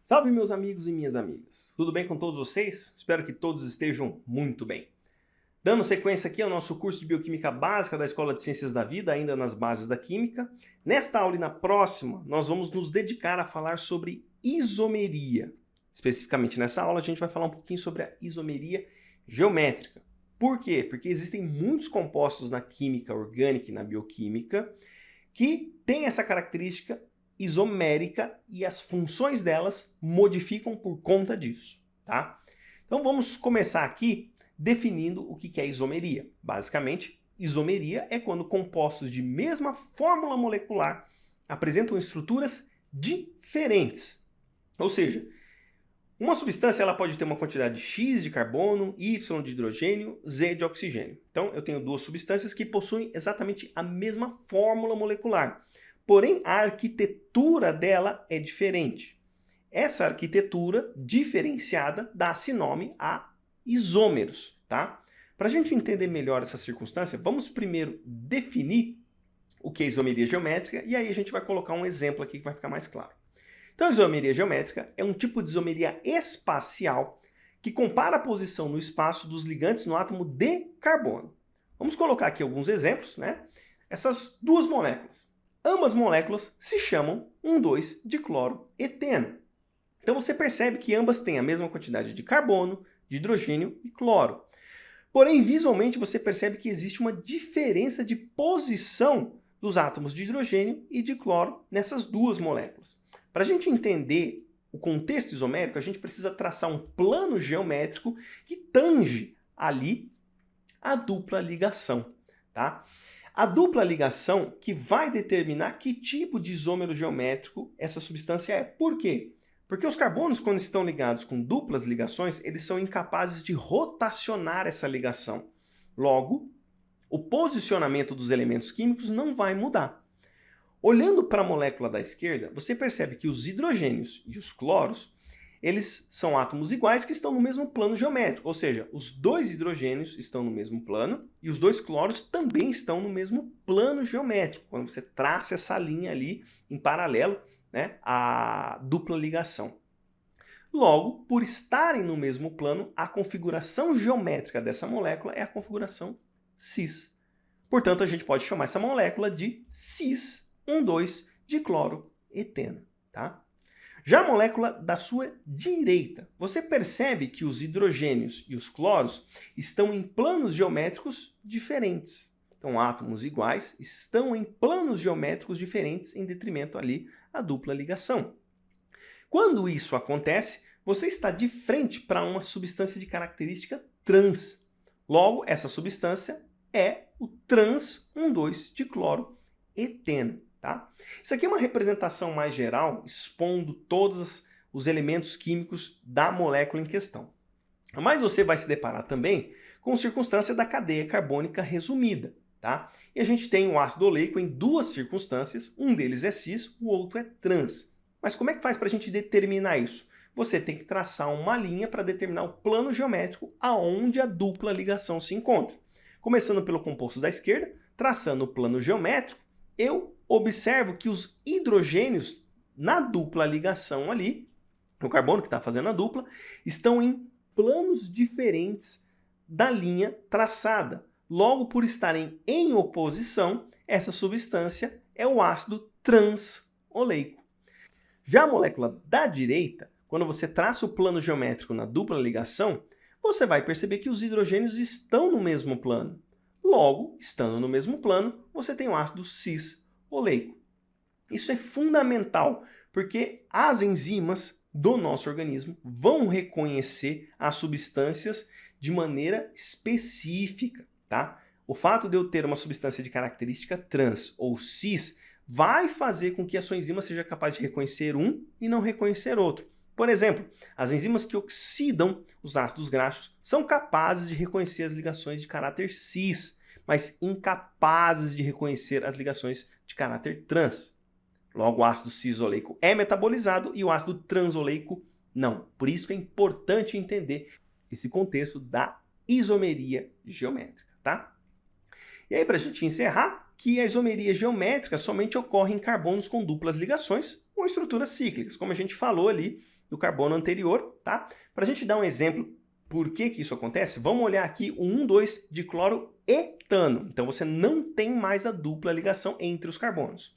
Salve meus amigos e minhas amigas, tudo bem com todos vocês? Espero que todos estejam muito bem. Dando sequência aqui ao nosso curso de Bioquímica Básica da Escola de Ciências da Vida, ainda nas bases da Química. Nesta aula e na próxima, nós vamos nos dedicar a falar sobre isomeria. Especificamente nessa aula, a gente vai falar um pouquinho sobre a isomeria geométrica. Por quê? Porque existem muitos compostos na química orgânica e na bioquímica que têm essa característica isomérica e as funções delas modificam por conta disso, tá? Então vamos começar aqui definindo o que é isomeria. Basicamente, isomeria é quando compostos de mesma fórmula molecular apresentam estruturas diferentes. Ou seja, uma substância ela pode ter uma quantidade X de carbono, Y de hidrogênio, Z de oxigênio. Então eu tenho duas substâncias que possuem exatamente a mesma fórmula molecular. Porém, a arquitetura dela é diferente. Essa arquitetura diferenciada dá-se nome a isômeros, tá? Para a gente entender melhor essa circunstância, vamos primeiro definir o que é isomeria geométrica e aí a gente vai colocar um exemplo aqui que vai ficar mais claro. Então, a isomeria geométrica é um tipo de isomeria espacial que compara a posição no espaço dos ligantes no átomo de carbono. Vamos colocar aqui alguns exemplos, né? Essas duas moléculas. Ambas moléculas se chamam 1,2-dicloroeteno. Então você percebe que ambas têm a mesma quantidade de carbono, de hidrogênio e cloro. Porém, visualmente você percebe que existe uma diferença de posição dos átomos de hidrogênio e de cloro nessas duas moléculas. Para a gente entender o contexto isomérico, a gente precisa traçar um plano geométrico que tange ali a dupla ligação, tá? A dupla ligação que vai determinar que tipo de isômero geométrico essa substância é. Por quê? Porque os carbonos, quando estão ligados com duplas ligações, eles são incapazes de rotacionar essa ligação. Logo, o posicionamento dos elementos químicos não vai mudar. Olhando para a molécula da esquerda, você percebe que os hidrogênios e os cloros eles são átomos iguais que estão no mesmo plano geométrico, ou seja, os dois hidrogênios estão no mesmo plano e os dois cloros também estão no mesmo plano geométrico, quando você traça essa linha ali em paralelo, né, à dupla ligação. Logo, por estarem no mesmo plano, a configuração geométrica dessa molécula é a configuração cis. Portanto, a gente pode chamar essa molécula de cis-1,2-dicloroeteno, tá? Já a molécula da sua direita, você percebe que os hidrogênios e os cloros estão em planos geométricos diferentes. Então, átomos iguais estão em planos geométricos diferentes em detrimento ali à dupla ligação. Quando isso acontece, você está de frente para uma substância de característica trans. Logo, essa substância é o trans 1,2-dicloroeteno. Tá? Isso aqui é uma representação mais geral, expondo todos os elementos químicos da molécula em questão. Mas você vai se deparar também com a circunstância da cadeia carbônica resumida. Tá? E a gente tem o ácido oleico em duas circunstâncias, um deles é cis, o outro é trans. Mas como é que faz para a gente determinar isso? Você tem que traçar uma linha para determinar o plano geométrico aonde a dupla ligação se encontra. Começando pelo composto da esquerda, traçando o plano geométrico, eu observo que os hidrogênios na dupla ligação ali, o carbono que está fazendo a dupla, estão em planos diferentes da linha traçada. Logo, por estarem em oposição, essa substância é o ácido transoleico. Já a molécula da direita, quando você traça o plano geométrico na dupla ligação, você vai perceber que os hidrogênios estão no mesmo plano. Logo, estando no mesmo plano, você tem o ácido cis-oleico. Isso é fundamental, porque as enzimas do nosso organismo vão reconhecer as substâncias de maneira específica, tá? O fato de eu ter uma substância de característica trans ou cis vai fazer com que a sua enzima seja capaz de reconhecer um e não reconhecer outro. Por exemplo, as enzimas que oxidam os ácidos graxos são capazes de reconhecer as ligações de caráter cis, mas incapazes de reconhecer as ligações de caráter trans. Logo, o ácido cis-oleico é metabolizado e o ácido transoleico não. Por isso que é importante entender esse contexto da isomeria geométrica, tá? E aí, para a gente encerrar, que a isomeria geométrica somente ocorre em carbonos com duplas ligações ou estruturas cíclicas, como a gente falou ali do carbono anterior, tá? Para a gente dar um exemplo por que isso acontece, vamos olhar aqui o 1,2 de cloroetano. Então você não tem mais a dupla ligação entre os carbonos.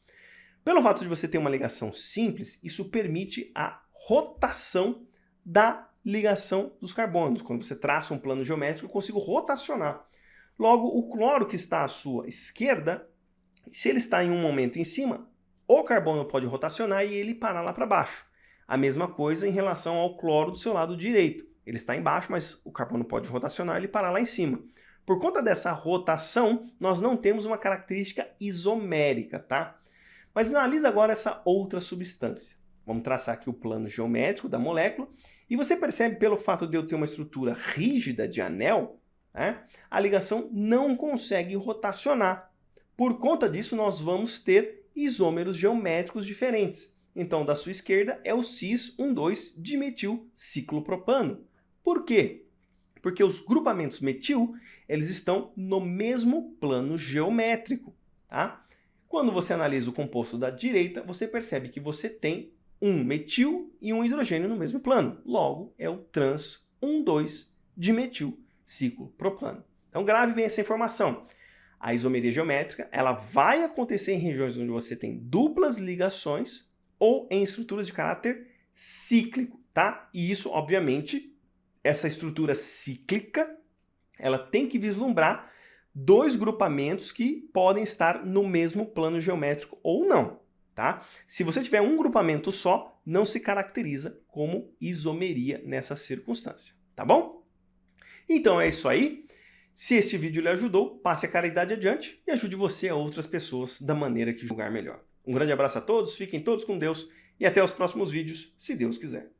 Pelo fato de você ter uma ligação simples, isso permite a rotação da ligação dos carbonos. Quando você traça um plano geométrico, eu consigo rotacionar. Logo, o cloro que está à sua esquerda, se ele está em um momento em cima, o carbono pode rotacionar e ele parar lá para baixo. A mesma coisa em relação ao cloro do seu lado direito. Ele está embaixo, mas o carbono pode rotacionar e ele parar lá em cima. Por conta dessa rotação, nós não temos uma característica isomérica, tá? Mas analisa agora essa outra substância. Vamos traçar aqui o plano geométrico da molécula e você percebe pelo fato de eu ter uma estrutura rígida de anel, né, a ligação não consegue rotacionar. Por conta disso, nós vamos ter isômeros geométricos diferentes. Então, da sua esquerda é o cis-1,2-dimetilciclopropano. Por quê? Porque os grupamentos metil, eles estão no mesmo plano geométrico, tá? Quando você analisa o composto da direita, você percebe que você tem um metil e um hidrogênio no mesmo plano. Logo, é o trans 1,2-dimetilciclopropano. Então, grave bem essa informação. A isomeria geométrica, ela vai acontecer em regiões onde você tem duplas ligações ou em estruturas de caráter cíclico, tá? E isso, obviamente, essa estrutura cíclica, ela tem que vislumbrar dois grupamentos que podem estar no mesmo plano geométrico ou não, tá? Se você tiver um grupamento só, não se caracteriza como isomeria nessa circunstância, tá bom? Então é isso aí. Se este vídeo lhe ajudou, passe a caridade adiante e ajude você a outras pessoas da maneira que julgar melhor. Um grande abraço a todos, fiquem todos com Deus e até os próximos vídeos, se Deus quiser.